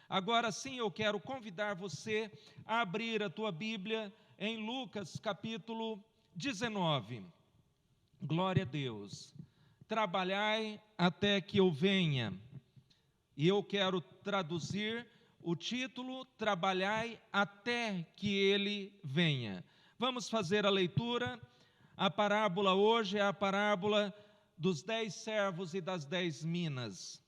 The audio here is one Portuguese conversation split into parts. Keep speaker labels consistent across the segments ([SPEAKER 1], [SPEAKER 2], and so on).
[SPEAKER 1] Agora sim, eu quero convidar você a abrir a tua Bíblia em Lucas capítulo 19. Glória a Deus. Trabalhai até que eu venha. E eu quero traduzir o título, Trabalhai até que ele venha. Vamos fazer a leitura. A parábola hoje é a parábola dos 10 servos e das 10 minas.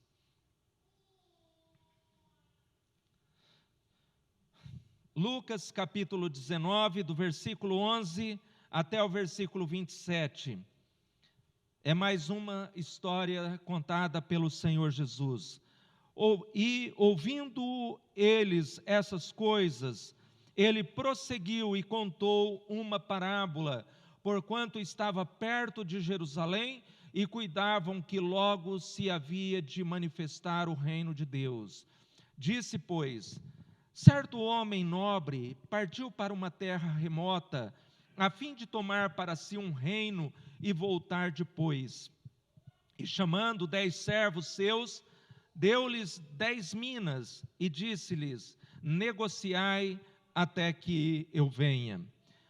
[SPEAKER 1] Lucas capítulo 19, do versículo 11 até o versículo 27. É mais uma história contada pelo Senhor Jesus. E ouvindo eles essas coisas, ele prosseguiu e contou uma parábola, porquanto estava perto de Jerusalém e cuidavam que logo se havia de manifestar o reino de Deus. Disse, pois: certo homem nobre partiu para uma terra remota, a fim de tomar para si um reino e voltar depois. E chamando 10 servos seus, deu-lhes 10 minas e disse-lhes: negociai até que eu venha.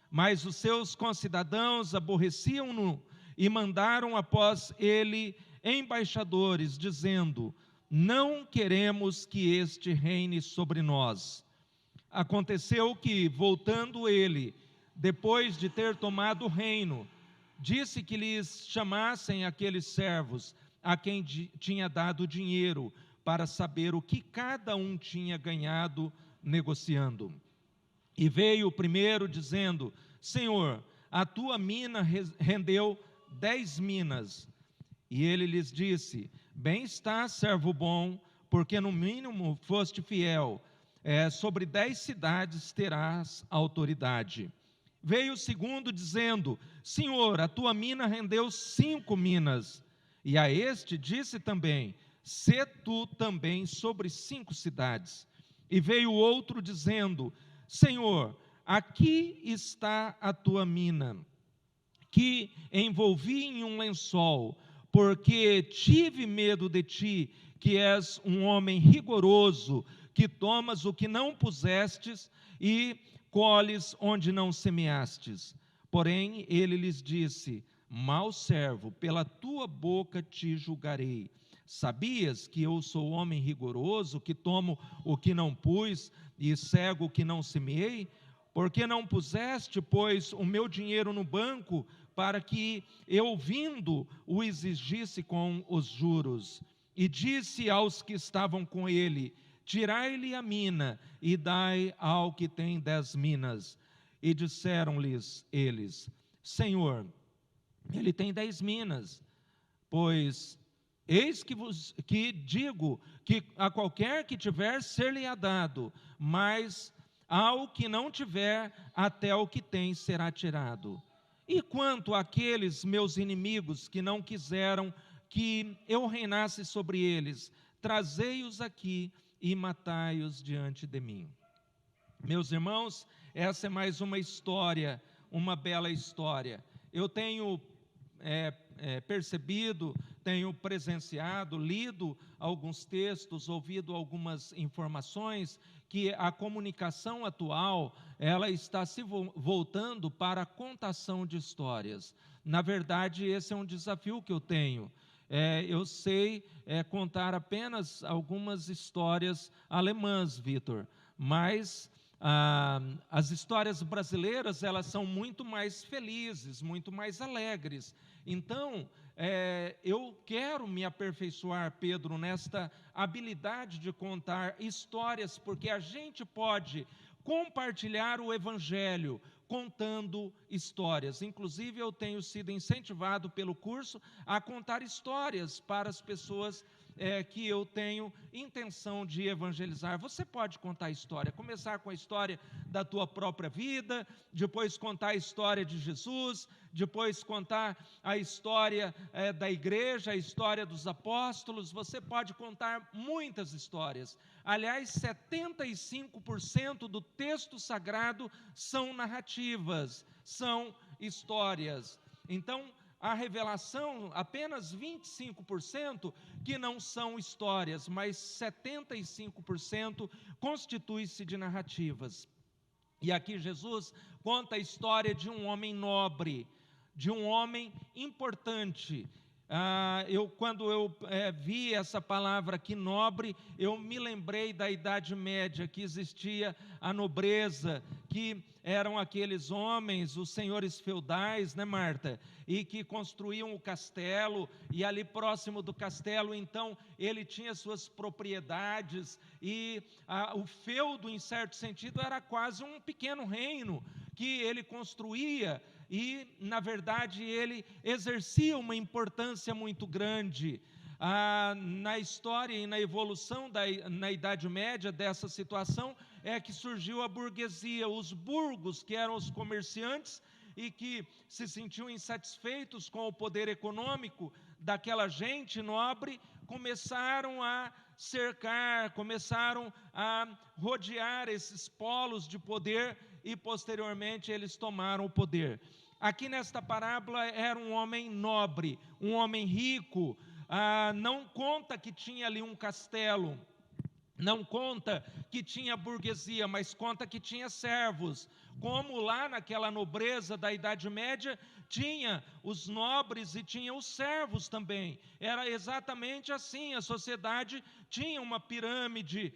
[SPEAKER 1] Mas os seus concidadãos aborreciam-no e mandaram após ele embaixadores, dizendo: não queremos que este reine sobre nós. Aconteceu que, voltando ele, depois de ter tomado o reino, disse que lhes chamassem aqueles servos a quem tinha dado dinheiro, para saber o que cada um tinha ganhado negociando. E veio o primeiro dizendo: Senhor, a tua mina rendeu 10 minas. E ele lhes disse: bem está, servo bom, porque no mínimo foste fiel, sobre 10 cidades terás autoridade. Veio o segundo dizendo: Senhor, a tua mina rendeu 5 minas. E a este disse também: sê tu também sobre 5 cidades. E veio o outro dizendo: Senhor, aqui está a tua mina, que envolvi em um lençol, porque tive medo de ti, que és um homem rigoroso, que tomas o que não pusestes e colhes onde não semeastes. Porém, ele lhes disse: mau servo, pela tua boca te julgarei. Sabias que eu sou homem rigoroso, que tomo o que não pus e cego o que não semeei? Porque não puseste, pois, o meu dinheiro no banco, para que eu, vindo, o exigisse com os juros? E disse aos que estavam com ele: tirai-lhe a mina e dai ao que tem 10 minas. E disseram-lhes eles: Senhor, ele tem 10 minas, pois eis que digo que a qualquer que tiver ser-lhe-á dado, mas ao que não tiver, até o que tem será tirado. E quanto àqueles meus inimigos que não quiseram que eu reinasse sobre eles, trazei-os aqui e matai-os diante de mim. Meus irmãos, essa é mais uma história, uma bela história. Eu tenho percebido, tenho presenciado, lido alguns textos, ouvido algumas informações, que a comunicação atual, ela está se voltando para a contação de histórias. Na verdade, esse é um desafio que eu tenho. Eu sei contar apenas algumas histórias alemãs, Vitor, mas as histórias brasileiras, elas são muito mais felizes, muito mais alegres. Então, eu quero me aperfeiçoar, Pedro, nesta habilidade de contar histórias, porque a gente pode compartilhar o Evangelho contando histórias. Inclusive, eu tenho sido incentivado pelo curso a contar histórias para as pessoas que eu tenho intenção de evangelizar. Você pode contar a história, começar com a história da tua própria vida, depois contar a história de Jesus, depois contar a história da igreja, a história dos apóstolos. Você pode contar muitas histórias. Aliás, 75% do texto sagrado são narrativas, são histórias. Então, a revelação, apenas 25% que não são histórias, mas 75% constitui-se de narrativas. E aqui Jesus conta a história de um homem nobre, de um homem importante. Quando eu vi essa palavra aqui, nobre, eu me lembrei da Idade Média, que existia a nobreza, que eram aqueles homens, os senhores feudais, né, Marta? E que construíam o castelo, e ali próximo do castelo, então, ele tinha suas propriedades, e o feudo, em certo sentido, era quase um pequeno reino que ele construía, e, na verdade, ele exercia uma importância muito grande. Na história e na evolução na Idade Média dessa situação, é que surgiu a burguesia, os burgos, que eram os comerciantes e que se sentiam insatisfeitos com o poder econômico daquela gente nobre, começaram a cercar, começaram a rodear esses polos de poder e, posteriormente, eles tomaram o poder. Aqui nesta parábola era um homem nobre, um homem rico, não conta que tinha ali um castelo, não conta que tinha burguesia, mas conta que tinha servos. Como lá naquela nobreza da Idade Média, tinha os nobres e tinha os servos também. Era exatamente assim, a sociedade tinha uma pirâmide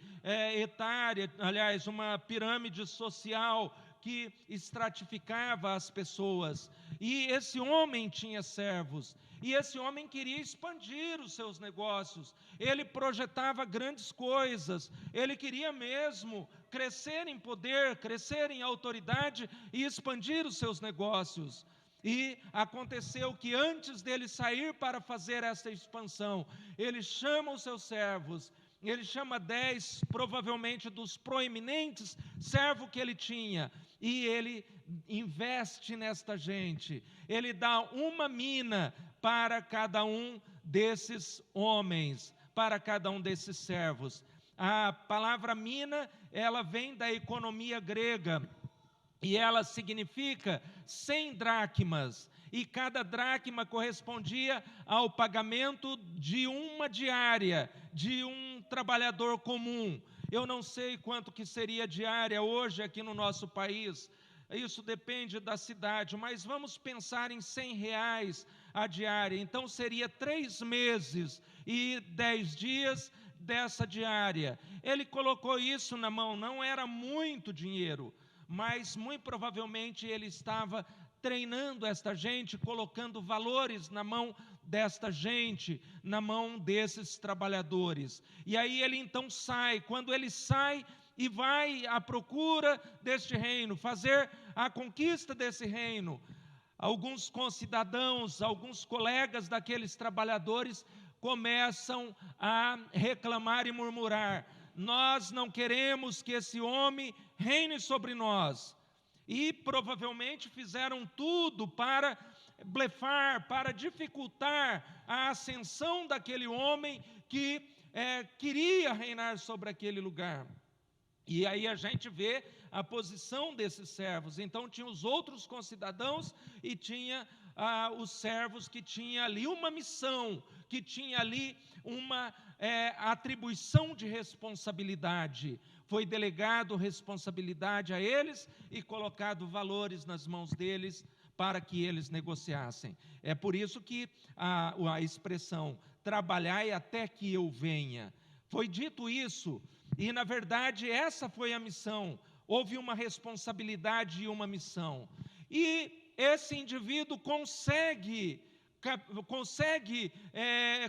[SPEAKER 1] etária, aliás, uma pirâmide social que estratificava as pessoas. E esse homem tinha servos. E esse homem queria expandir os seus negócios, ele projetava grandes coisas, ele queria mesmo crescer em poder, crescer em autoridade e expandir os seus negócios. E aconteceu que antes dele sair para fazer essa expansão, ele chama os seus servos, ele chama 10, provavelmente dos proeminentes servos que ele tinha, e ele investe nesta gente, ele dá uma mina para cada um desses homens, para cada um desses servos. A palavra mina, ela vem da economia grega, e ela significa 100 dracmas, e cada dracma correspondia ao pagamento de uma diária, de um trabalhador comum. Eu não sei quanto que seria a diária hoje aqui no nosso país, isso depende da cidade, mas vamos pensar em R$100 a diária, então seria 3 meses e 10 dias dessa diária. Ele colocou isso na mão, não era muito dinheiro, mas muito provavelmente ele estava treinando esta gente, colocando valores na mão desta gente, na mão desses trabalhadores. E aí ele então sai, quando ele sai e vai à procura deste reino, fazer a conquista desse reino, alguns concidadãos, alguns colegas daqueles trabalhadores começam a reclamar e murmurar: nós não queremos que esse homem reine sobre nós. E provavelmente fizeram tudo para blefar, para dificultar a ascensão daquele homem que queria reinar sobre aquele lugar. E aí a gente vê a posição desses servos. Então tinha os outros concidadãos e tinha os servos que tinham ali uma missão, que tinha ali uma atribuição de responsabilidade. Foi delegado responsabilidade a eles e colocado valores nas mãos deles para que eles negociassem. É por isso que a expressão trabalhai até que eu venha. Foi dito isso, e na verdade essa foi a missão. Houve uma responsabilidade e uma missão. E esse indivíduo consegue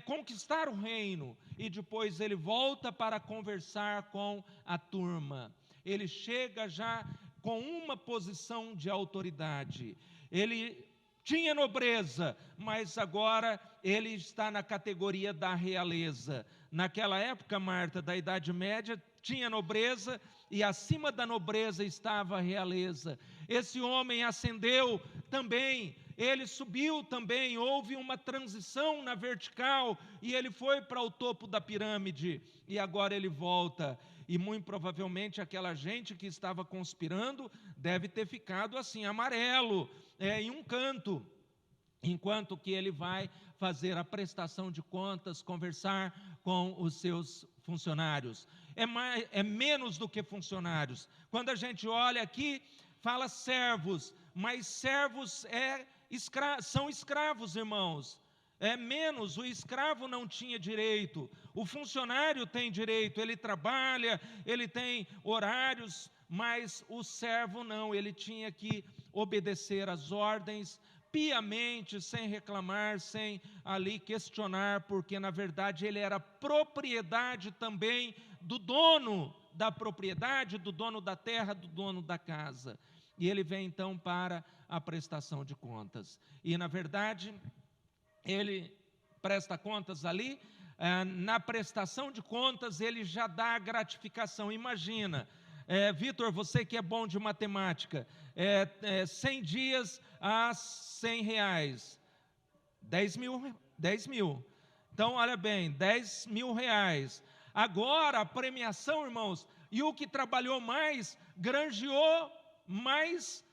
[SPEAKER 1] conquistar o reino, e depois ele volta para conversar com a turma. Ele chega já com uma posição de autoridade. Ele tinha nobreza, mas agora ele está na categoria da realeza. Naquela época, Marta, da Idade Média, tinha nobreza e acima da nobreza estava a realeza. Esse homem ascendeu também, ele subiu também, houve uma transição na vertical e ele foi para o topo da pirâmide e agora ele volta. E muito provavelmente aquela gente que estava conspirando deve ter ficado assim, amarelo, em um canto. enquanto que ele vai fazer a prestação de contas, conversar com os seus funcionários. É menos do que funcionários. Quando a gente olha aqui, fala servos, mas servos são escravos, irmãos. É menos, o escravo não tinha direito, o funcionário tem direito, ele trabalha, ele tem horários, mas o servo não, ele tinha que obedecer às ordens piamente, sem reclamar, sem ali questionar, porque na verdade ele era propriedade também do dono da propriedade, do dono da terra, do dono da casa. E ele vem então para a prestação de contas. E na verdade, ele presta contas ali, na prestação de contas ele já dá a gratificação. Imagina, Vitor, você que é bom de matemática, 100 dias a R$100, 10 mil. Então, olha bem, R$10.000. Agora, a premiação, irmãos, e o que trabalhou mais, granjeou mais,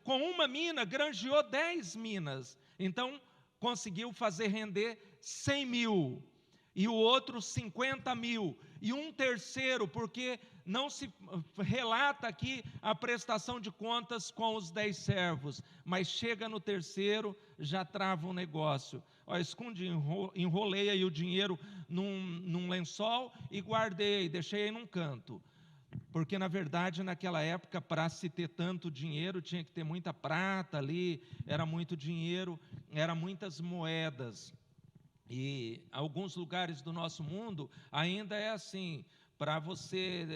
[SPEAKER 1] com uma mina, granjeou 10 minas. Então, conseguiu fazer render 100 mil, e o outro 50 mil, e um terceiro, porque não se relata aqui a prestação de contas com os 10 servos, mas chega no terceiro, já trava um negócio. Escondi, enrolei aí o dinheiro num lençol e guardei, deixei aí num canto. Porque, na verdade, naquela época, para se ter tanto dinheiro, tinha que ter muita prata ali, era muito dinheiro, eram muitas moedas. E alguns lugares do nosso mundo ainda é assim, para você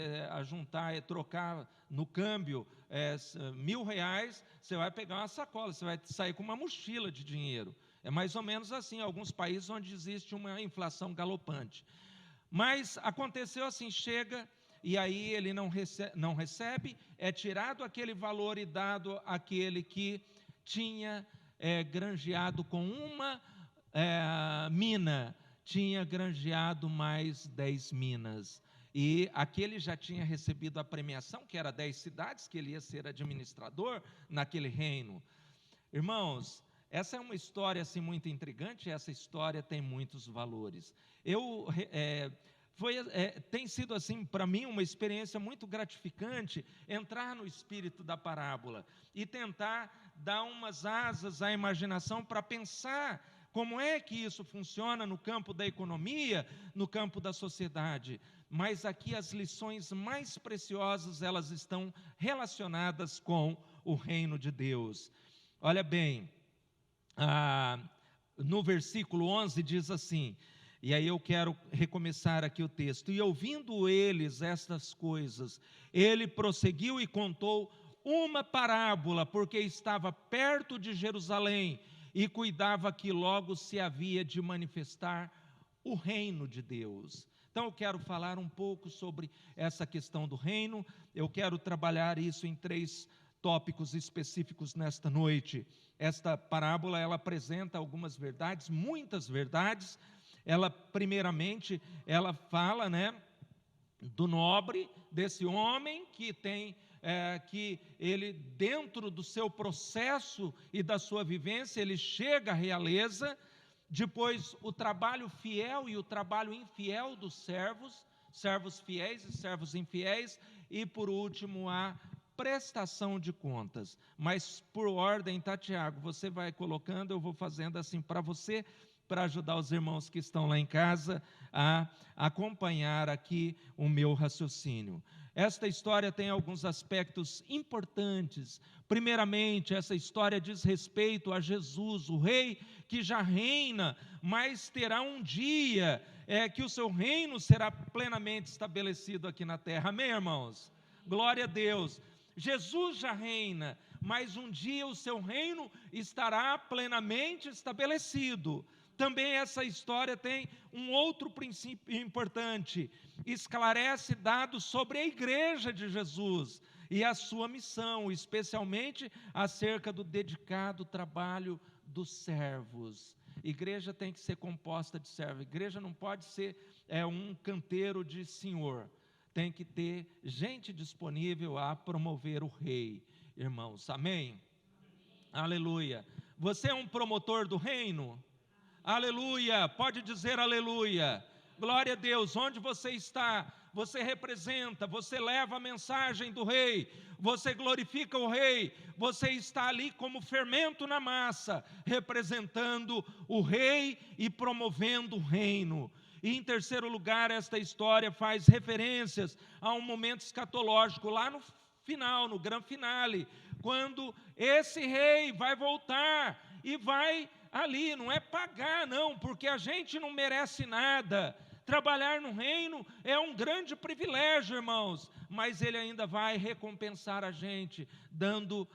[SPEAKER 1] juntar, trocar no câmbio R$1.000, você vai pegar uma sacola, você vai sair com uma mochila de dinheiro. É mais ou menos assim, em alguns países onde existe uma inflação galopante. Mas aconteceu assim, chega, e aí ele não recebe, é tirado aquele valor e dado àquele que tinha granjeado com uma mina, tinha granjeado mais 10 minas. E aquele já tinha recebido a premiação, que era 10 cidades, que ele ia ser administrador naquele reino. Irmãos, essa é uma história assim, muito intrigante, essa história tem muitos valores. Tem sido assim para mim uma experiência muito gratificante entrar no espírito da parábola e tentar dar umas asas à imaginação para pensar como é que isso funciona no campo da economia, no campo da sociedade. Mas aqui as lições mais preciosas, elas estão relacionadas com o reino de Deus. Olha bem, no versículo 11 diz assim, e aí eu quero recomeçar aqui o texto: e ouvindo eles estas coisas, ele prosseguiu e contou uma parábola, porque estava perto de Jerusalém e cuidava que logo se havia de manifestar o reino de Deus. Então eu quero falar um pouco sobre essa questão do reino, eu quero trabalhar isso em 3 tópicos específicos nesta noite. Esta parábola, ela apresenta algumas verdades, muitas verdades. Ela, primeiramente, ela fala, do nobre, desse homem que tem, que ele, dentro do seu processo e da sua vivência, ele chega à realeza. Depois, o trabalho fiel e o trabalho infiel dos servos, servos fiéis e servos infiéis, e por último, a prestação de contas. Mas por ordem, tá, Tiago? Você vai colocando, eu vou fazendo assim para você, para ajudar os irmãos que estão lá em casa a acompanhar aqui o meu raciocínio. Esta história tem alguns aspectos importantes. Primeiramente, essa história diz respeito a Jesus, o rei que já reina, mas terá um dia que o seu reino será plenamente estabelecido aqui na terra. Amém, irmãos? Glória a Deus. Jesus já reina, mas um dia o seu reino estará plenamente estabelecido. Também essa história tem um outro princípio importante, esclarece dados sobre a igreja de Jesus e a sua missão, especialmente acerca do dedicado trabalho dos servos. Igreja tem que ser composta de servos, igreja não pode ser um canteiro de senhor, tem que ter gente disponível a promover o rei, irmãos, amém? Aleluia. Você é um promotor do reino? Aleluia, pode dizer aleluia. Glória a Deus, onde você está, você representa, você leva a mensagem do rei, você glorifica o rei, você está ali como fermento na massa, representando o rei e promovendo o reino. E em terceiro lugar, esta história faz referências a um momento escatológico, lá no final, no grande finale, quando esse rei vai voltar e vai ali, não é pagar não, porque a gente não merece nada. Trabalhar no reino é um grande privilégio, irmãos, mas ele ainda vai recompensar a gente, dando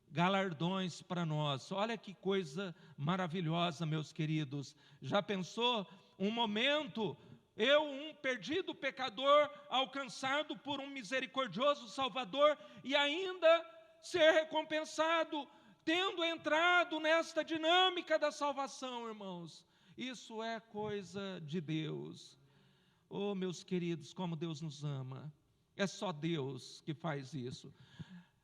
[SPEAKER 1] galardões para nós. Olha que coisa maravilhosa, meus queridos. Já pensou um momento, eu, um perdido pecador, alcançado por um misericordioso Salvador, e ainda ser recompensado, tendo entrado nesta dinâmica da salvação, irmãos. Isso é coisa de Deus. Oh, meus queridos, como Deus nos ama. É só Deus que faz isso.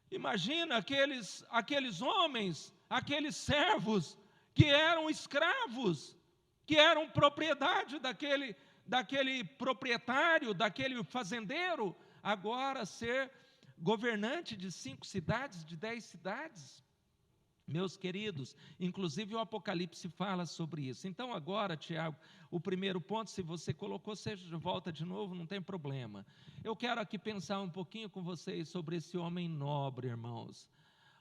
[SPEAKER 1] Imagina aqueles homens, aqueles servos que eram escravos, que eram propriedade daquele proprietário, daquele fazendeiro, agora ser governante de 5 cidades, de 10 cidades. Meus queridos, inclusive o Apocalipse fala sobre isso. Então agora, Tiago, o primeiro ponto, se você colocou, você volta de novo, não tem problema. Eu quero aqui pensar um pouquinho com vocês sobre esse homem nobre, irmãos.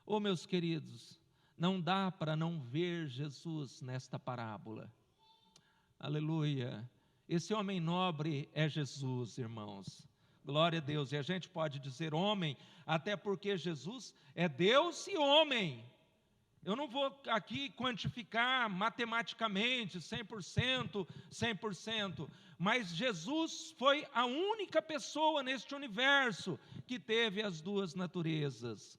[SPEAKER 1] Oh, meus queridos, não dá para não ver Jesus nesta parábola. Aleluia. Esse homem nobre é Jesus, irmãos. Glória a Deus. E a gente pode dizer homem, até porque Jesus é Deus e homem. Eu não vou aqui quantificar matematicamente 100%, mas Jesus foi a única pessoa neste universo que teve as duas naturezas.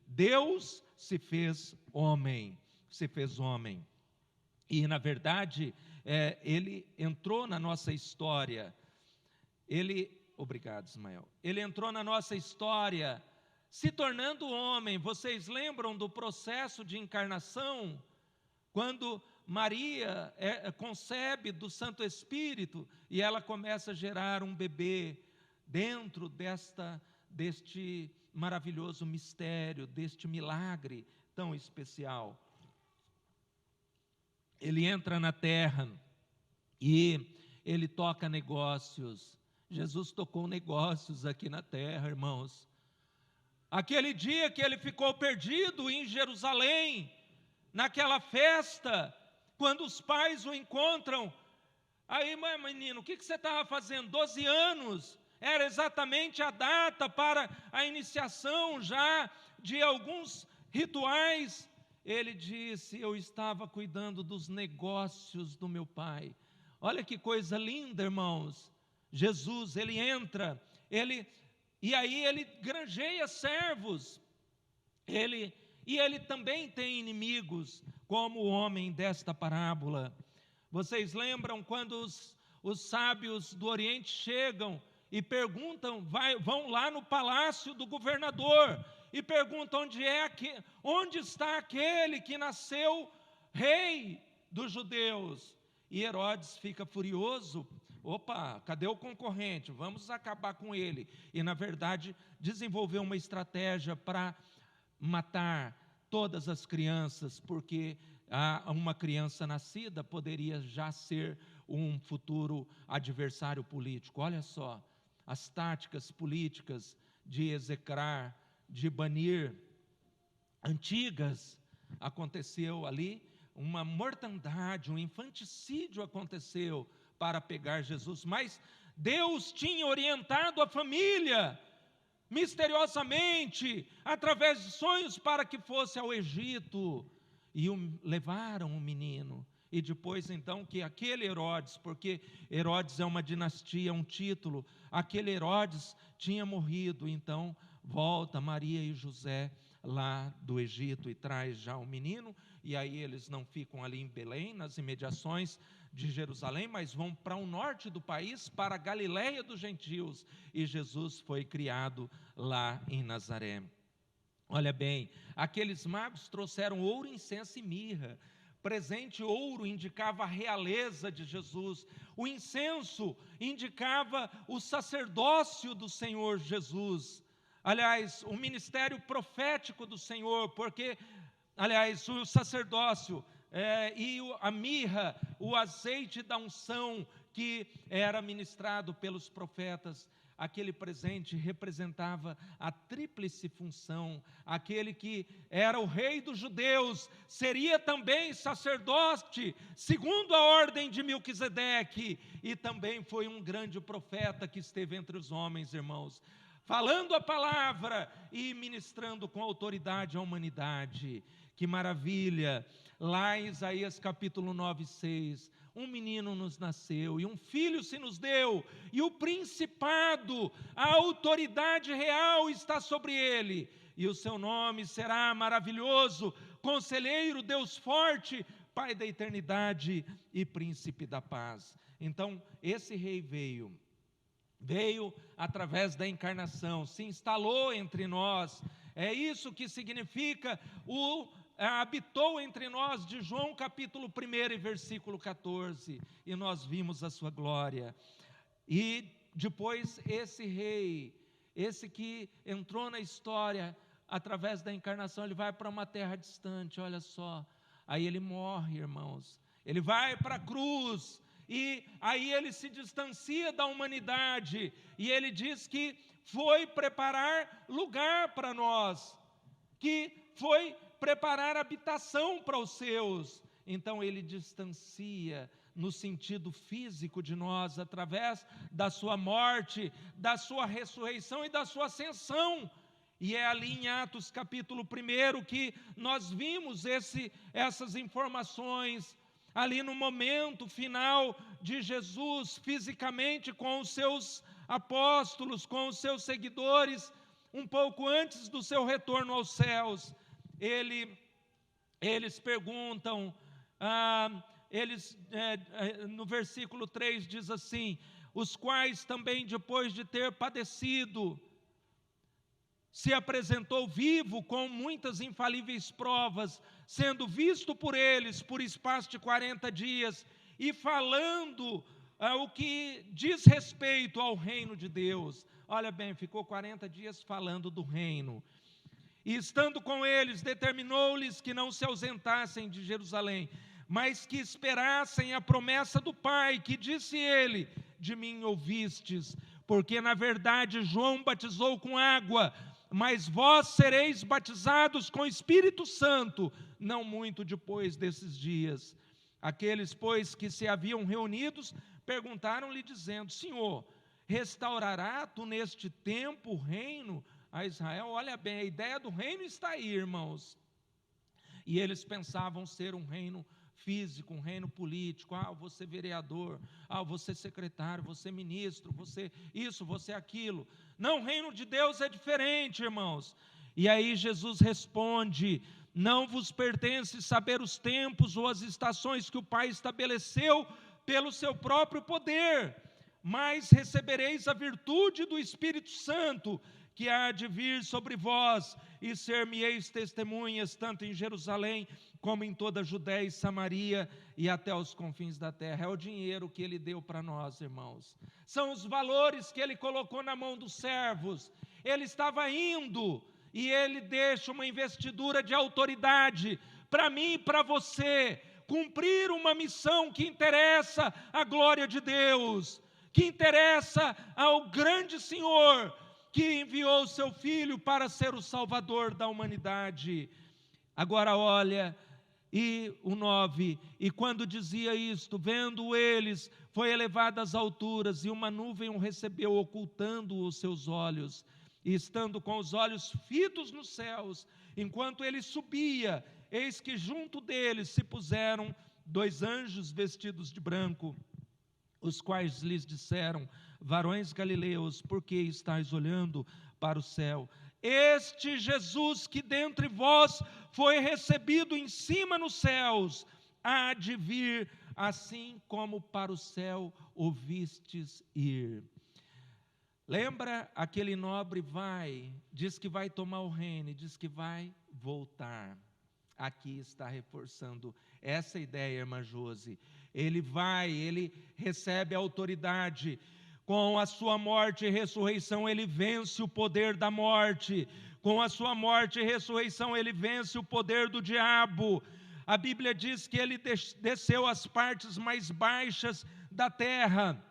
[SPEAKER 1] Deus se fez homem, E na verdade, ele entrou na nossa história. Obrigado, Ismael. Ele entrou na nossa história se tornando homem. Vocês lembram do processo de encarnação? Quando Maria concebe do Santo Espírito e ela começa a gerar um bebê dentro deste maravilhoso mistério, deste milagre tão especial. Ele entra na terra e ele toca negócios. Jesus tocou negócios aqui na terra, irmãos. Aquele dia que ele ficou perdido em Jerusalém, naquela festa, quando os pais o encontram, aí, menino, o que você estava fazendo? 12 anos, era exatamente a data para a iniciação já de alguns rituais. Ele disse, eu estava cuidando dos negócios do meu pai. Olha que coisa linda, irmãos. Jesus, ele entra, e aí ele granjeia servos, e ele também tem inimigos, como o homem desta parábola. Vocês lembram quando os sábios do Oriente chegam e perguntam, vão lá no palácio do governador, e perguntam onde está aquele que nasceu rei dos judeus? E Herodes fica furioso. Opa, cadê o concorrente? Vamos acabar com ele. E na verdade desenvolveu uma estratégia para matar todas as crianças, porque uma criança nascida poderia já ser um futuro adversário político. Olha só, as táticas políticas de execrar, de banir, antigas. Aconteceu ali uma mortandade, um infanticídio aconteceu para pegar Jesus, mas Deus tinha orientado a família, misteriosamente, através de sonhos, para que fosse ao Egito, e levaram o menino, e depois então que aquele Herodes, porque Herodes é uma dinastia, um título, aquele Herodes tinha morrido, então volta Maria e José lá do Egito e traz já o menino, e aí eles não ficam ali em Belém, nas imediações de Jerusalém, mas vão para o norte do país, para a Galileia dos gentios, e Jesus foi criado lá em Nazaré. Olha bem, aqueles magos trouxeram ouro, incenso e mirra. Presente ouro indicava a realeza de Jesus. O incenso indicava o sacerdócio do Senhor Jesus. Aliás, o ministério profético do Senhor, porque, aliás, o sacerdócio a mirra, o azeite da unção que era ministrado pelos profetas. Aquele presente representava a tríplice função. Aquele que era o rei dos judeus seria também sacerdote, segundo a ordem de Melquisedeque, e também foi um grande profeta que esteve entre os homens, irmãos, falando a palavra e ministrando com autoridade à humanidade. Que maravilha! Lá em Isaías capítulo 9:6, um menino nos nasceu, e um filho se nos deu, e o principado, a autoridade real está sobre ele, e o seu nome será maravilhoso, Conselheiro, Deus forte, Pai da eternidade e Príncipe da paz. Então, esse rei veio através da encarnação, se instalou entre nós. É isso que significa habitou entre nós, de João capítulo 1 e versículo 14, e nós vimos a sua glória. E depois esse rei, esse que entrou na história através da encarnação, ele vai para uma terra distante, olha só, aí ele morre, irmãos, ele vai para a cruz, e aí ele se distancia da humanidade, e ele diz que foi preparar lugar para nós, que foi preparar habitação para os seus. Então ele distancia no sentido físico de nós, através da sua morte, da sua ressurreição e da sua ascensão. E é ali em Atos capítulo 1 que nós vimos essas informações, ali no momento final de Jesus, fisicamente com os seus apóstolos, com os seus seguidores, um pouco antes do seu retorno aos céus. Eles perguntam, no versículo 3 diz assim: os quais também depois de ter padecido, se apresentou vivo com muitas infalíveis provas, sendo visto por eles por espaço de 40 dias, e falando o que diz respeito ao reino de Deus. Olha bem, ficou 40 dias falando do reino. E estando com eles, determinou-lhes que não se ausentassem de Jerusalém, mas que esperassem a promessa do Pai, que disse ele: de mim ouvistes, porque na verdade João batizou com água, mas vós sereis batizados com Espírito Santo, não muito depois desses dias. Aqueles, pois, que se haviam reunidos, perguntaram-lhe dizendo: Senhor, restaurará tu neste tempo o reino a Israel? Olha bem, a ideia do reino está aí, irmãos. E eles pensavam ser um reino físico, um reino político. Você vereador, você secretário, você ministro, você isso, você aquilo. Não, o reino de Deus é diferente, irmãos. E aí Jesus responde: não vos pertence saber os tempos ou as estações que o Pai estabeleceu pelo seu próprio poder, mas recebereis a virtude do Espírito Santo, que há de vir sobre vós, e ser-me-eis testemunhas, tanto em Jerusalém, como em toda a Judéia e Samaria, e até os confins da terra. É o dinheiro que ele deu para nós, irmãos. São os valores que ele colocou na mão dos servos. Ele estava indo, e ele deixa uma investidura de autoridade, para mim e para você, cumprir uma missão que interessa à glória de Deus, que interessa ao grande Senhor, que enviou o seu Filho para ser o Salvador da humanidade. Agora olha, e o 9, e quando dizia isto, vendo eles, foi elevado às alturas, e uma nuvem o recebeu, ocultando os seus olhos, e estando com os olhos fitos nos céus, enquanto ele subia, eis que junto deles se puseram 2 anjos vestidos de branco, os quais lhes disseram: varões galileus, por que estáis olhando para o céu? Este Jesus que dentre vós foi recebido em cima nos céus, há de vir, assim como para o céu o vistes ir. Lembra, aquele nobre diz que vai tomar o reino, diz que vai voltar. Aqui está reforçando essa ideia, irmã Josi. Ele recebe a autoridade. Com a sua morte e ressurreição, ele vence o poder da morte. Com a sua morte e ressurreição, ele vence o poder do diabo. A Bíblia diz que ele desceu às partes mais baixas da terra,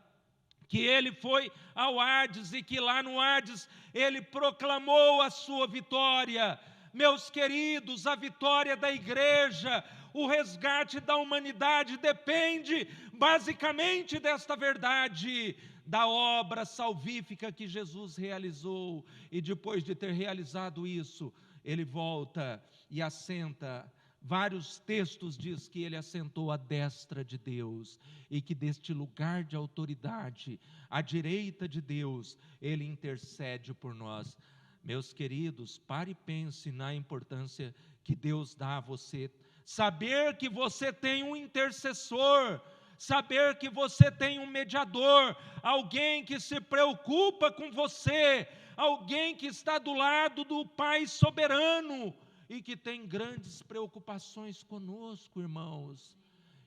[SPEAKER 1] que ele foi ao Hades e que lá no Hades ele proclamou a sua vitória. Meus queridos, a vitória da igreja, o resgate da humanidade depende basicamente desta verdade, da obra salvífica que Jesus realizou. E depois de ter realizado isso, ele volta e assenta. Vários textos diz que ele assentou à destra de Deus, e que deste lugar de autoridade, à direita de Deus, ele intercede por nós. Meus queridos, pare e pense na importância que Deus dá a você. Saber que você tem um intercessor, saber que você tem um mediador, alguém que se preocupa com você, alguém que está do lado do Pai soberano, e que tem grandes preocupações conosco, irmãos.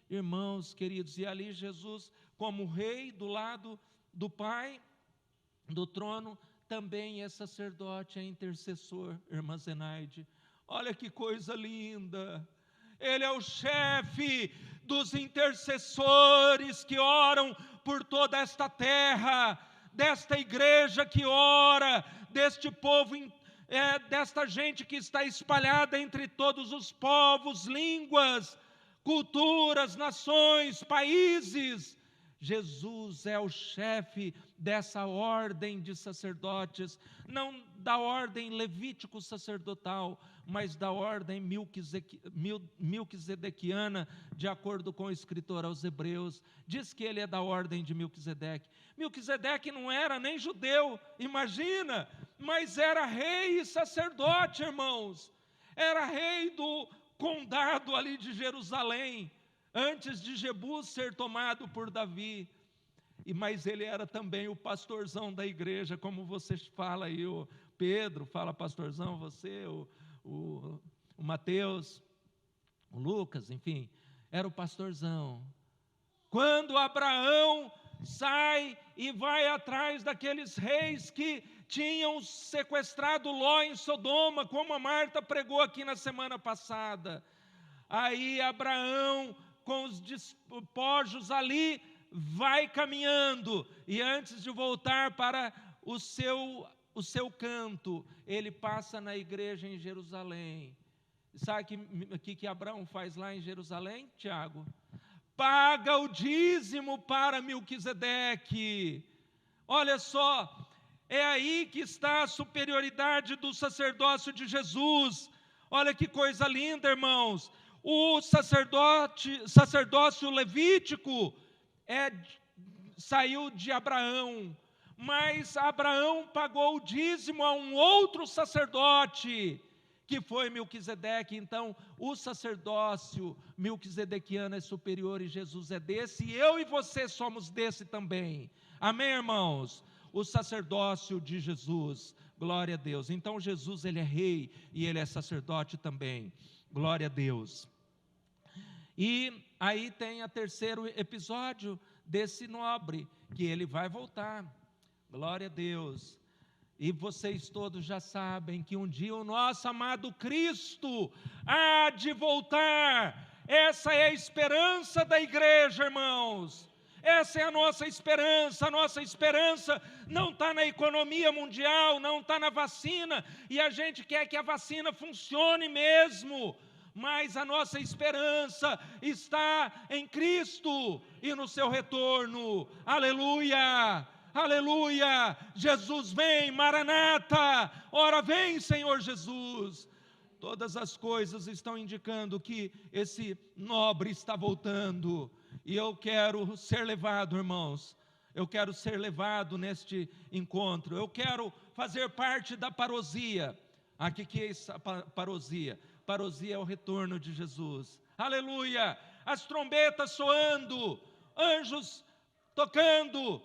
[SPEAKER 1] Irmãos queridos, e ali Jesus, como rei do lado do Pai, do trono, também é sacerdote, é intercessor, irmã Zenaide. Olha que coisa linda! Ele é o chefe dos intercessores que oram por toda esta terra, desta igreja que ora, deste povo desta gente que está espalhada entre todos os povos, línguas, culturas, nações, países. Jesus é o chefe dessa ordem de sacerdotes, não da ordem levítico sacerdotal, mas da ordem milquisedequiana, de acordo com o escritor aos Hebreus. Diz que ele é da ordem de Milquisedeque. Milquisedeque não era nem judeu, imagina, mas era rei e sacerdote, irmãos. Era rei do condado ali de Jerusalém, antes de Jebus ser tomado por Davi. Mas ele era também o pastorzão da igreja, como você fala aí, o Pedro fala pastorzão, você, o Mateus, o Lucas, enfim, era o pastorzão. Quando Abraão sai e vai atrás daqueles reis que tinham sequestrado Ló em Sodoma, como a Marta pregou aqui na semana passada, aí Abraão, com os despojos ali, vai caminhando, e antes de voltar para o seu canto, ele passa na igreja em Jerusalém. Sabe o que Abraão faz lá em Jerusalém, Tiago? Paga o dízimo para Milquisedeque. Olha só, é aí que está a superioridade do sacerdócio de Jesus. Olha que coisa linda, irmãos. O sacerdócio levítico saiu de Abraão, mas Abraão pagou o dízimo a um outro sacerdote, que foi Milquisedeque. Então o sacerdócio milquisedequiano é superior, e Jesus é desse, e eu e você somos desse também. Amém, irmãos? O sacerdócio de Jesus, glória a Deus. Então Jesus, ele é rei e ele é sacerdote também, glória a Deus. E aí tem o terceiro episódio desse nobre, que ele vai voltar, glória a Deus. E vocês todos já sabem que um dia o nosso amado Cristo há de voltar. Essa é a esperança da igreja, irmãos. Essa é a nossa esperança não está na economia mundial, não está na vacina, e a gente quer que a vacina funcione mesmo, mas a nossa esperança está em Cristo e no seu retorno. Aleluia, aleluia, Jesus vem, Maranata, ora vem, Senhor Jesus. Todas as coisas estão indicando que esse nobre está voltando, e eu quero ser levado, irmãos, eu quero ser levado neste encontro, eu quero fazer parte da parousia. Aqui que é essa parousia? Parousia é o retorno de Jesus, aleluia, as trombetas soando, anjos tocando,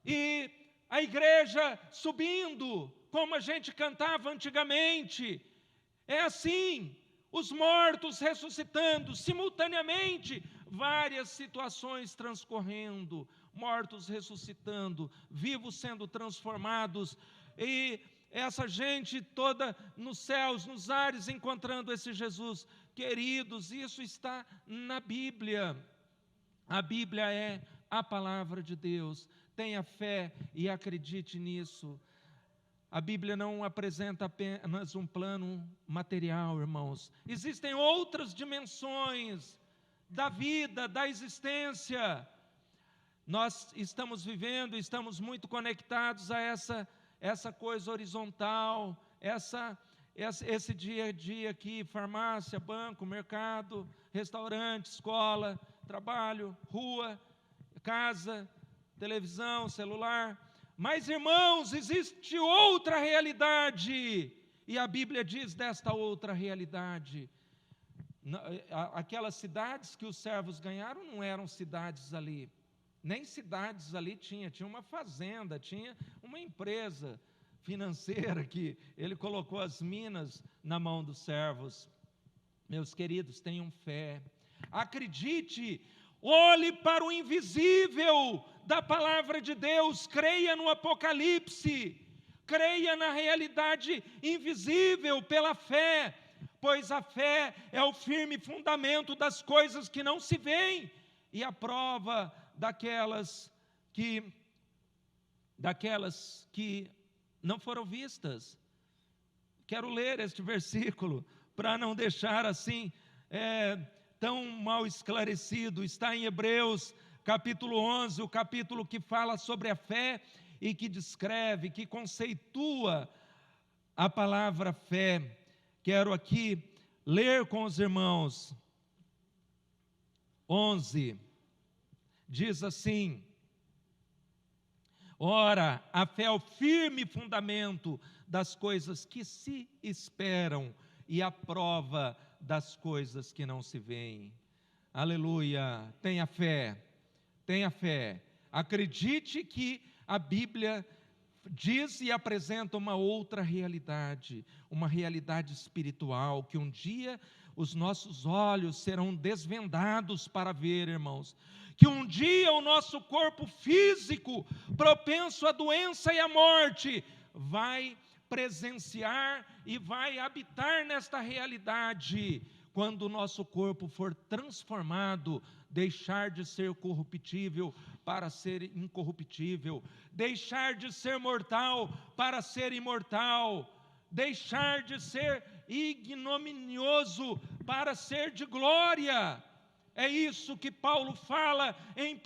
[SPEAKER 1] e a igreja subindo, como a gente cantava antigamente. É assim, os mortos ressuscitando, simultaneamente, várias situações transcorrendo, mortos ressuscitando, vivos sendo transformados, e essa gente toda nos céus, nos ares, encontrando esse Jesus. Queridos, isso está na Bíblia. A Bíblia é a palavra de Deus. Tenha fé e acredite nisso. A Bíblia não apresenta apenas um plano material, irmãos. Existem outras dimensões da vida, da existência. Nós estamos vivendo, estamos muito conectados a essa coisa horizontal, esse dia a dia aqui, farmácia, banco, mercado, restaurante, escola, trabalho, rua, casa, televisão, celular. Mas, irmãos, existe outra realidade, e a Bíblia diz desta outra realidade. Aquelas cidades que os servos ganharam não eram cidades ali, nem cidades ali tinha uma fazenda, tinha uma empresa financeira que ele colocou as minas na mão dos servos. Meus queridos, tenham fé, acredite, olhe para o invisível da palavra de Deus, creia no Apocalipse, creia na realidade invisível pela fé, pois a fé é o firme fundamento das coisas que não se veem e a prova daquelas que não foram vistas. Quero ler este versículo para não deixar assim tão mal esclarecido. Está em Hebreus capítulo 11, o capítulo que fala sobre a fé e que descreve, que conceitua a palavra fé. Quero aqui ler com os irmãos. 11, diz assim: ora, a fé é o firme fundamento das coisas que se esperam e a prova das coisas que não se veem. Aleluia, tenha fé, acredite que a Bíblia diz e apresenta uma outra realidade, uma realidade espiritual, que um dia os nossos olhos serão desvendados para ver, irmãos, que um dia o nosso corpo físico, propenso à doença e à morte, vai presenciar e vai habitar nesta realidade, quando o nosso corpo for transformado, deixar de ser corruptível para ser incorruptível, deixar de ser mortal para ser imortal, deixar de ser ignominioso para ser de glória. É isso que Paulo fala em 1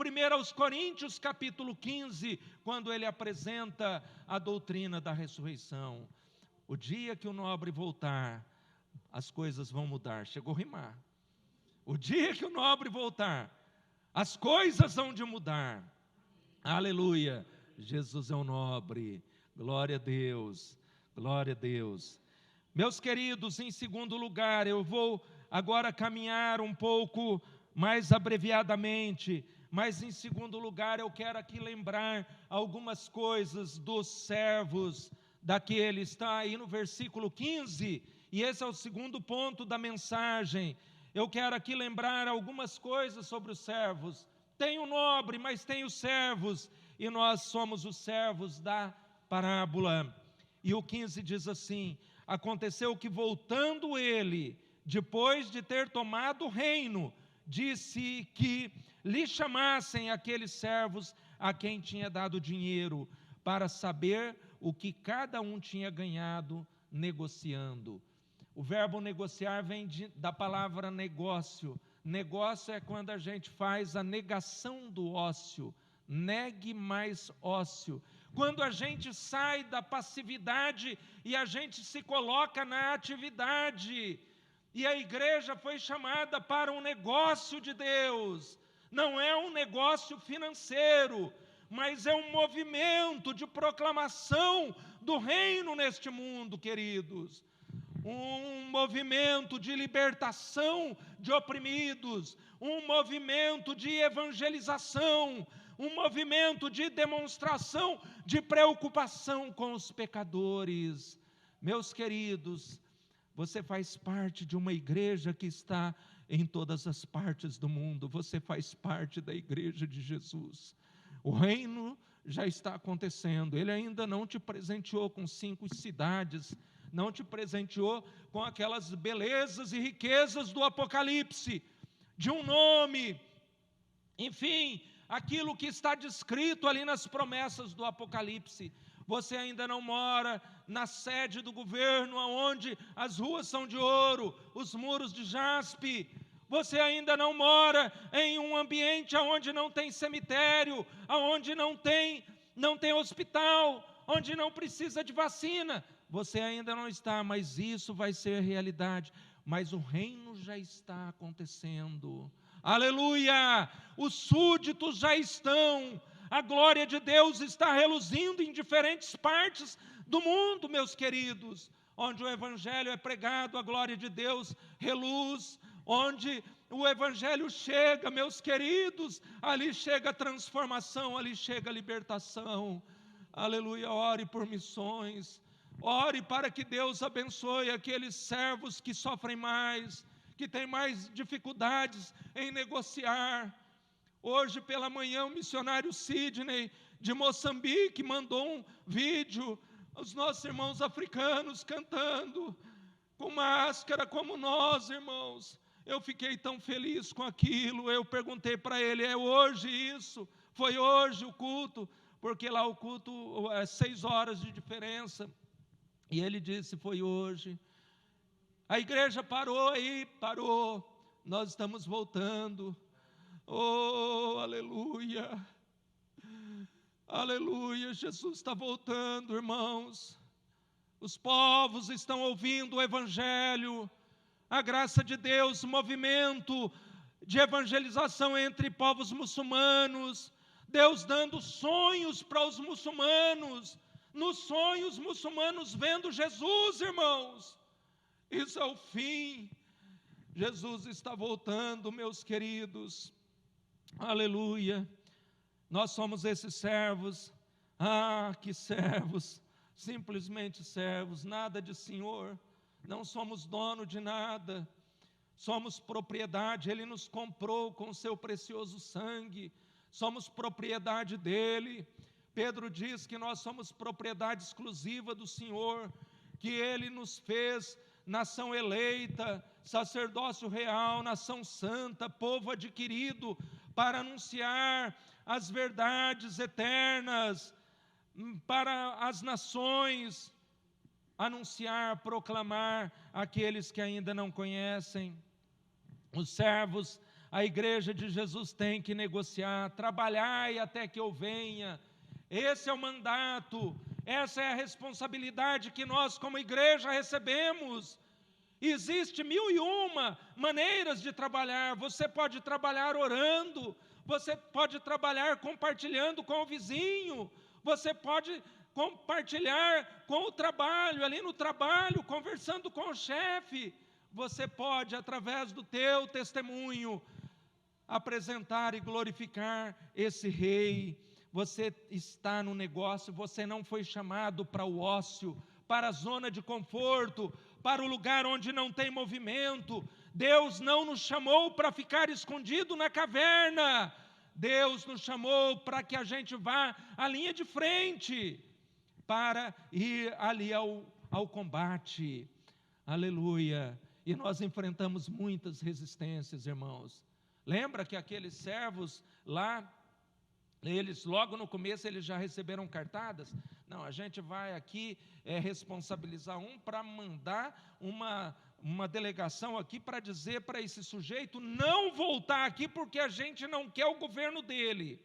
[SPEAKER 1] Coríntios capítulo 15, quando ele apresenta a doutrina da ressurreição. O dia que o nobre voltar, as coisas vão mudar. Chegou a rimar. O dia que o nobre voltar, as coisas hão de mudar. Aleluia. Jesus é o nobre. Glória a Deus. Glória a Deus. Meus queridos, em segundo lugar, eu vou agora caminhar um pouco mais abreviadamente, mas em segundo lugar eu quero aqui lembrar algumas coisas dos servos daquele. Está aí no versículo 15, e esse é o segundo ponto da mensagem. Eu quero aqui lembrar algumas coisas sobre os servos. Tem o nobre, mas tem os servos, e nós somos os servos da parábola. E o 15 diz assim: aconteceu que voltando ele, depois de ter tomado o reino, disse que lhe chamassem aqueles servos a quem tinha dado dinheiro, para saber o que cada um tinha ganhado negociando. O verbo negociar vem da palavra negócio. Negócio é quando a gente faz a negação do ócio, negue mais ócio. Quando a gente sai da passividade e a gente se coloca na atividade. E a igreja foi chamada para um negócio de Deus. Não é um negócio financeiro, mas é um movimento de proclamação do reino neste mundo, queridos. Um movimento de libertação de oprimidos, um movimento de evangelização, um movimento de demonstração, de preocupação com os pecadores. Meus queridos, você faz parte de uma igreja que está em todas as partes do mundo, você faz parte da igreja de Jesus. O reino já está acontecendo, Ele ainda não te presenteou com 5 cidades, não te presenteou com aquelas belezas e riquezas do Apocalipse, de um nome, enfim, aquilo que está descrito ali nas promessas do Apocalipse. Você ainda não mora na sede do governo, onde as ruas são de ouro, os muros de jaspe. Você ainda não mora em um ambiente onde não tem cemitério, onde não tem hospital, onde não precisa de vacina. Você ainda não está, mas isso vai ser realidade. Mas o reino já está acontecendo. Aleluia! Os súditos já estão. A glória de Deus está reluzindo em diferentes partes do mundo, meus queridos. Onde o evangelho é pregado, a glória de Deus reluz. Onde o evangelho chega, meus queridos, ali chega a transformação, ali chega a libertação. Aleluia, ore por missões. Ore para que Deus abençoe aqueles servos que sofrem mais, que têm mais dificuldades em negociar. Hoje pela manhã o missionário Sidney de Moçambique mandou um vídeo, os nossos irmãos africanos cantando, com máscara como nós, irmãos. Eu fiquei tão feliz com aquilo. Eu perguntei para ele, é hoje isso? Foi hoje o culto? Porque lá o culto é 6 horas de diferença. E ele disse, foi hoje. A igreja parou aí, parou. Nós estamos voltando. Oh, aleluia. Aleluia, Jesus está voltando, irmãos. Os povos estão ouvindo o evangelho. A graça de Deus, movimento de evangelização entre povos muçulmanos. Deus dando sonhos para os muçulmanos. Nos sonhos muçulmanos vendo Jesus, irmãos. Isso é o fim. Jesus está voltando, meus queridos. Aleluia. Nós somos esses servos. Ah, que servos. Simplesmente servos, nada de senhor. Não somos dono de nada. Somos propriedade. Ele nos comprou com o seu precioso sangue. Somos propriedade dele. Pedro diz que nós somos propriedade exclusiva do Senhor, que Ele nos fez nação eleita, sacerdócio real, nação santa, povo adquirido, para anunciar as verdades eternas para as nações, anunciar, proclamar aqueles que ainda não conhecem. Os servos, a igreja de Jesus tem que negociar, trabalhai até que eu venha. Esse é o mandato, essa é a responsabilidade que nós como igreja recebemos. Existe 1001 maneiras de trabalhar. Você pode trabalhar orando, você pode trabalhar compartilhando com o vizinho, você pode compartilhar com o trabalho, ali no trabalho, conversando com o chefe. Você pode, através do teu testemunho, apresentar e glorificar esse rei. Você está no negócio, você não foi chamado para o ócio, para a zona de conforto, para o lugar onde não tem movimento. Deus não nos chamou para ficar escondido na caverna. Deus nos chamou para que a gente vá à linha de frente, para ir ali ao combate. Aleluia. E nós enfrentamos muitas resistências, irmãos. Lembra que aqueles servos lá, eles logo no começo eles já receberam cartadas? Não, a gente vai aqui responsabilizar para mandar uma delegação aqui para dizer para esse sujeito não voltar aqui porque a gente não quer o governo dele.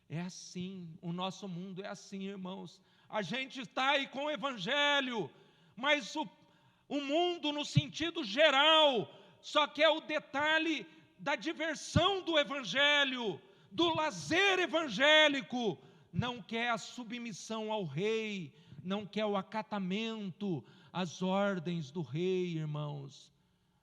[SPEAKER 1] É assim, o nosso mundo é assim, irmãos. A gente está aí com o evangelho, mas o mundo no sentido geral só quer o detalhe da diversão do evangelho, do lazer evangélico, não quer a submissão ao rei, não quer o acatamento às ordens do rei, irmãos.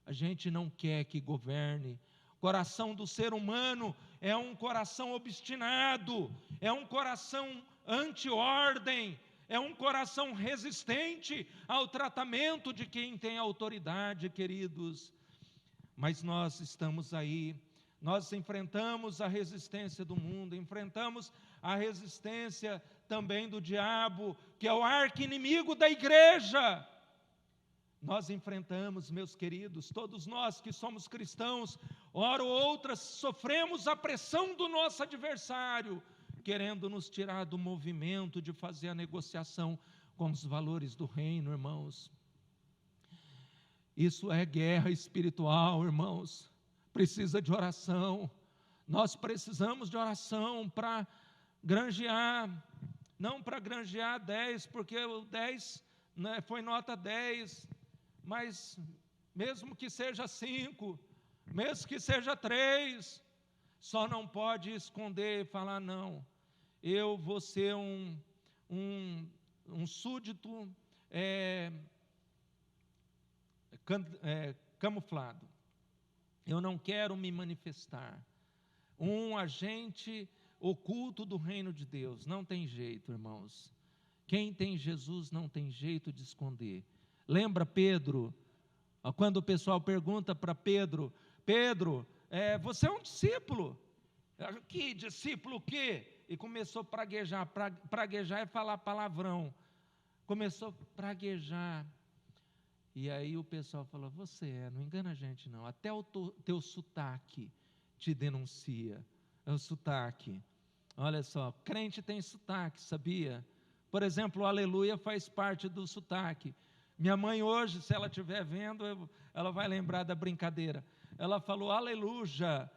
[SPEAKER 1] A gente não quer que governe. O coração do ser humano é um coração obstinado, é um coração anti-ordem, é um coração resistente ao tratamento de quem tem autoridade, queridos. Mas nós estamos aí, nós enfrentamos a resistência do mundo, enfrentamos a resistência também do diabo, que é o arqui-inimigo da igreja. Nós enfrentamos, meus queridos, todos nós que somos cristãos, hora ou outra sofremos a pressão do nosso adversário, querendo nos tirar do movimento de fazer a negociação com os valores do reino, irmãos. Isso é guerra espiritual, irmãos. Precisa de oração. Nós precisamos de oração para granjear, não para granjear 10, porque o 10, né, foi nota 10, mas mesmo que seja 5, mesmo que seja 3, só não pode esconder e falar, não, eu vou ser um súdito camuflado, eu não quero me manifestar, um agente oculto do reino de Deus. Não tem jeito, irmãos. Quem tem Jesus não tem jeito de esconder. Lembra Pedro, quando o pessoal pergunta para Pedro, Pedro, você é um discípulo? Que discípulo o quê? E começou a praguejar, praguejar é falar palavrão, começou a praguejar, e aí o pessoal falou, você não engana a gente não, até o teu sotaque te denuncia, é o sotaque. Olha só, crente tem sotaque, sabia? Por exemplo, o aleluia faz parte do sotaque. Minha mãe hoje, se ela estiver vendo, ela vai lembrar da brincadeira. Ela falou aleluia.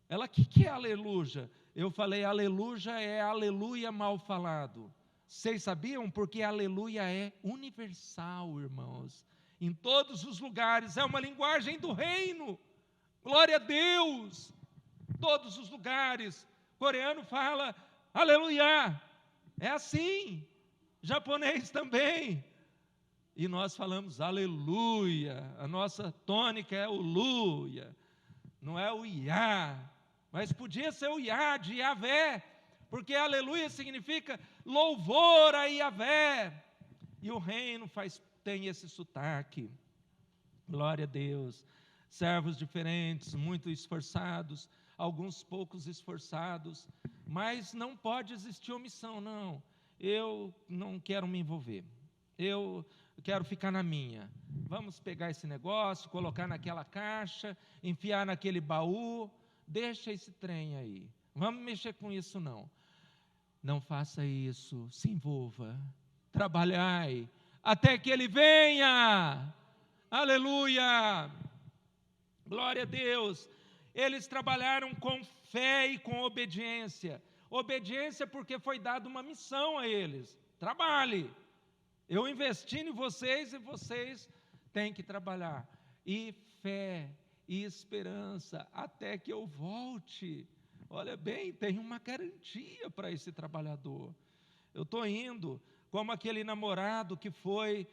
[SPEAKER 1] Ela, o que é aleluia? Eu falei, aleluia é aleluia mal falado. Vocês sabiam? Porque aleluia é universal, irmãos. Em todos os lugares, é uma linguagem do reino. Glória a Deus. Todos os lugares. Coreano fala aleluia. É assim. Japonês também. E nós falamos aleluia, a nossa tônica é o luia, não é o iá, mas podia ser o iá de Yahvé, porque aleluia significa louvor a Yahvé, e o reino tem esse sotaque, glória a Deus, servos diferentes, muito esforçados, alguns poucos esforçados, mas não pode existir omissão, não, eu não quero me envolver, eu quero ficar na minha, vamos pegar esse negócio, colocar naquela caixa, enfiar naquele baú, deixa esse trem aí, vamos mexer com isso não faça isso, se envolva, trabalhai, até que Ele venha, aleluia, glória a Deus. Eles trabalharam com fé e com obediência porque foi dada uma missão a eles, trabalhe, eu investi em vocês e vocês têm que trabalhar. E fé e esperança até que eu volte. Olha bem, tem uma garantia para esse trabalhador. Eu estou indo como aquele namorado que foi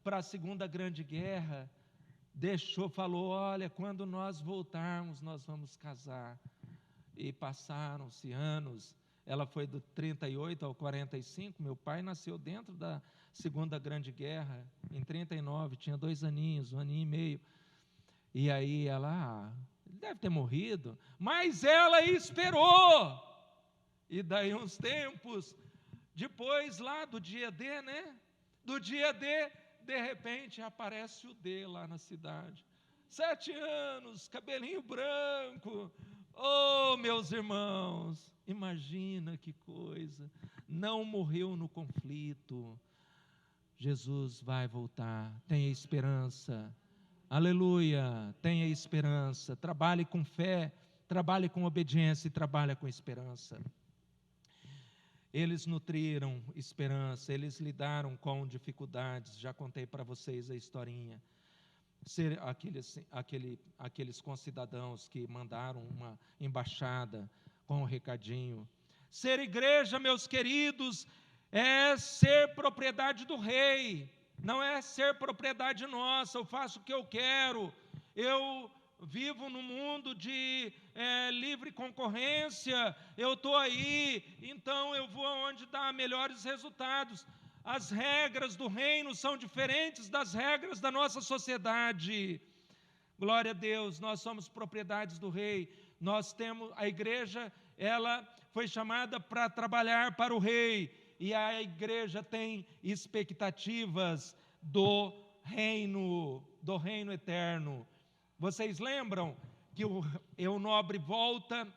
[SPEAKER 1] para a Segunda Grande Guerra, falou, olha, quando nós voltarmos, nós vamos casar. E passaram-se anos. Ela foi do 38 ao 45, meu pai nasceu dentro da Segunda Grande Guerra, em 39, tinha 2 aninhos, 1 aninho e meio, e aí ela, deve ter morrido, mas ela esperou, e daí uns tempos, depois lá do dia D, né, do dia D, de repente aparece o D lá na cidade, 7 anos, cabelinho branco, oh, meus irmãos, imagina que coisa, não morreu no conflito, Jesus vai voltar, tenha esperança, aleluia, tenha esperança, trabalhe com fé, trabalhe com obediência e trabalhe com esperança. Eles nutriram esperança, eles lidaram com dificuldades, já contei para vocês a historinha, aqueles concidadãos que mandaram uma embaixada com um recadinho. Ser igreja, meus queridos, é ser propriedade do rei, não é ser propriedade nossa, eu faço o que eu quero, eu vivo num mundo de livre concorrência, eu estou aí, então eu vou aonde dá melhores resultados. As regras do reino são diferentes das regras da nossa sociedade. Glória a Deus, nós somos propriedades do rei. Nós temos, a igreja, ela foi chamada para trabalhar para o rei, e a igreja tem expectativas do reino eterno. Vocês lembram que o nobre volta,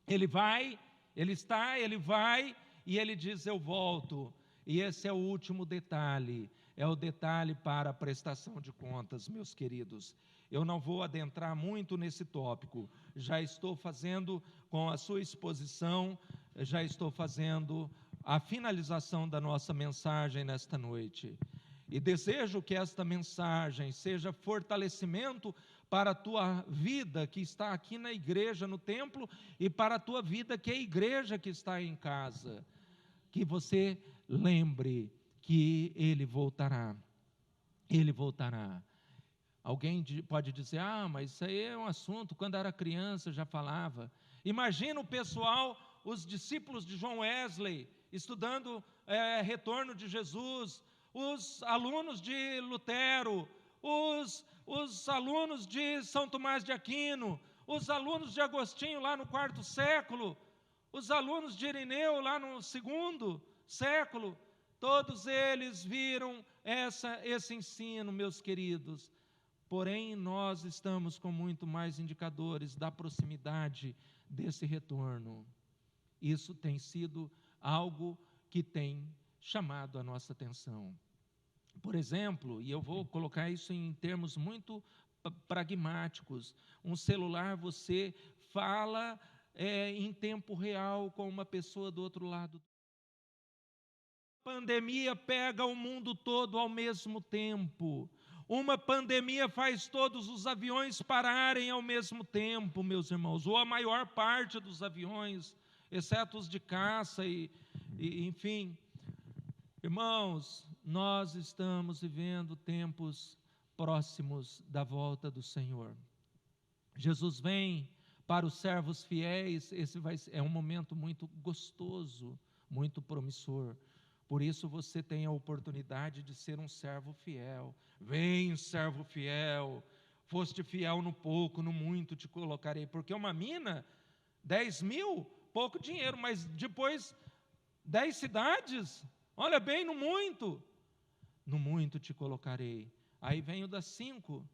[SPEAKER 1] ele vai, ele vai, e ele diz: eu volto. E esse é o último detalhe, é o detalhe para a prestação de contas, meus queridos. Eu não vou adentrar muito nesse tópico, já estou fazendo, com a sua exposição, já estou fazendo a finalização da nossa mensagem nesta noite. E desejo que esta mensagem seja fortalecimento para a tua vida que está aqui na igreja, no templo, e para a tua vida que é a igreja que está em casa. Que você lembre que Ele voltará. Ele voltará. Alguém pode dizer: mas isso aí é um assunto, quando era criança já falava. Imagina o pessoal, os discípulos de John Wesley, estudando retorno de Jesus, os alunos de Lutero, os alunos de São Tomás de Aquino, os alunos de Agostinho lá no 4º século, os alunos de Irineu lá no 2º século, todos eles viram esse ensino, meus queridos. Porém, nós estamos com muito mais indicadores da proximidade desse retorno. Isso tem sido algo que tem chamado a nossa atenção. Por exemplo, e eu vou colocar isso em termos muito pragmáticos, um celular, você fala em tempo real com uma pessoa do outro lado. A pandemia pega o mundo todo ao mesmo tempo. Uma pandemia faz todos os aviões pararem ao mesmo tempo, meus irmãos, ou a maior parte dos aviões, exceto os de caça e enfim. Irmãos, nós estamos vivendo tempos próximos da volta do Senhor. Jesus vem para os servos fiéis, esse é um momento muito gostoso, muito promissor. Por isso você tem a oportunidade de ser um servo fiel. Vem, servo fiel, foste fiel no pouco, no muito te colocarei. Porque uma mina, 10 mil, pouco dinheiro, mas depois 10 cidades, olha bem, no muito te colocarei. Aí vem o das 5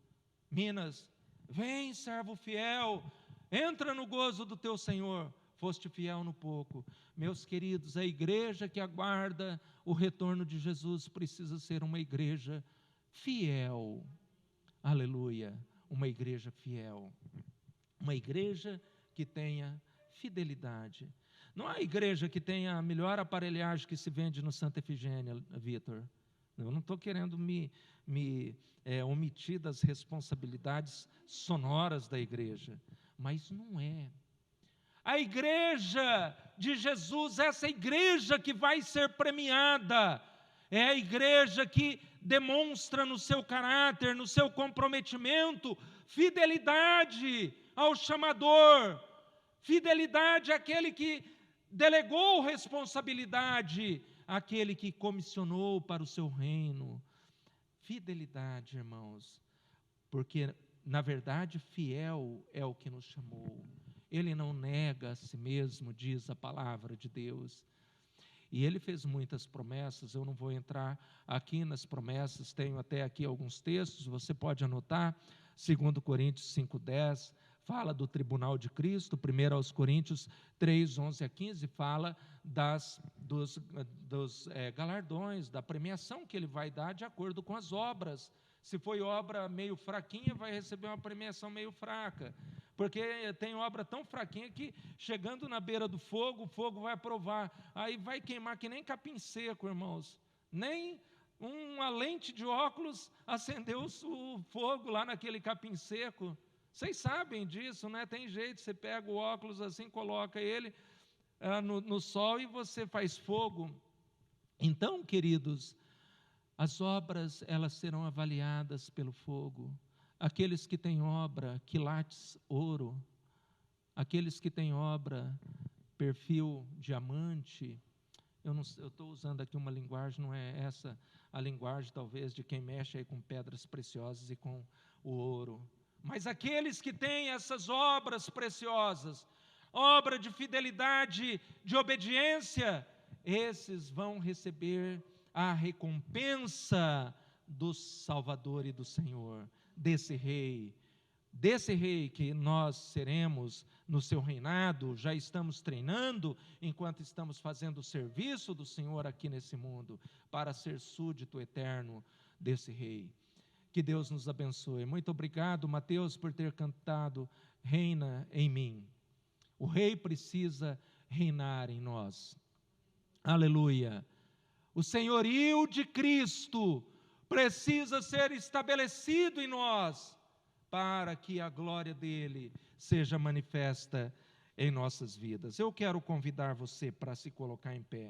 [SPEAKER 1] minas, vem, servo fiel, entra no gozo do teu Senhor. Foste fiel no pouco. Meus queridos, a igreja que aguarda o retorno de Jesus precisa ser uma igreja fiel. Aleluia. Uma igreja fiel. Uma igreja que tenha fidelidade. Não há igreja que tenha a melhor aparelhagem que se vende no Santa Efigênia, Vitor. Eu não estou querendo me omitir das responsabilidades sonoras da igreja, mas não é. A igreja de Jesus, essa igreja que vai ser premiada, é a igreja que demonstra no seu caráter, no seu comprometimento, fidelidade ao chamador, fidelidade àquele que delegou responsabilidade, àquele que comissionou para o seu reino. Fidelidade, irmãos, porque, na verdade, fiel é o que nos chamou. Ele não nega a si mesmo, diz a palavra de Deus. E ele fez muitas promessas, eu não vou entrar aqui nas promessas, tenho até aqui alguns textos, você pode anotar. 2 Coríntios 5,10 fala do tribunal de Cristo. 1 aos Coríntios 3, 11 a 15 fala dos galardões, da premiação que ele vai dar de acordo com as obras. Se foi obra meio fraquinha, vai receber uma premiação meio fraca. Porque tem obra tão fraquinha que, chegando na beira do fogo, o fogo vai aprovar. Aí vai queimar que nem capim seco, irmãos. Nem uma lente de óculos acendeu o fogo lá naquele capim seco. Vocês sabem disso, né? Tem jeito, você pega o óculos assim, coloca ele no sol e você faz fogo. Então, queridos, as obras, elas serão avaliadas pelo fogo. aqueles que têm obra, quilates ouro, aqueles que têm obra, perfil diamante. Eu estou usando aqui uma linguagem, não é essa a linguagem talvez de quem mexe aí com pedras preciosas e com o ouro, mas aqueles que têm essas obras preciosas, obra de fidelidade, de obediência, esses vão receber a recompensa do Salvador e do Senhor, desse rei que nós seremos no seu reinado. Já estamos treinando enquanto estamos fazendo o serviço do Senhor aqui nesse mundo, para ser súdito eterno desse rei. Que Deus nos abençoe. Muito obrigado, Mateus, por ter cantado Reina em mim. O rei precisa reinar em nós. Aleluia. O senhorio de Cristo precisa ser estabelecido em nós, para que a glória dele seja manifesta em nossas vidas. Eu quero convidar você para se colocar em pé.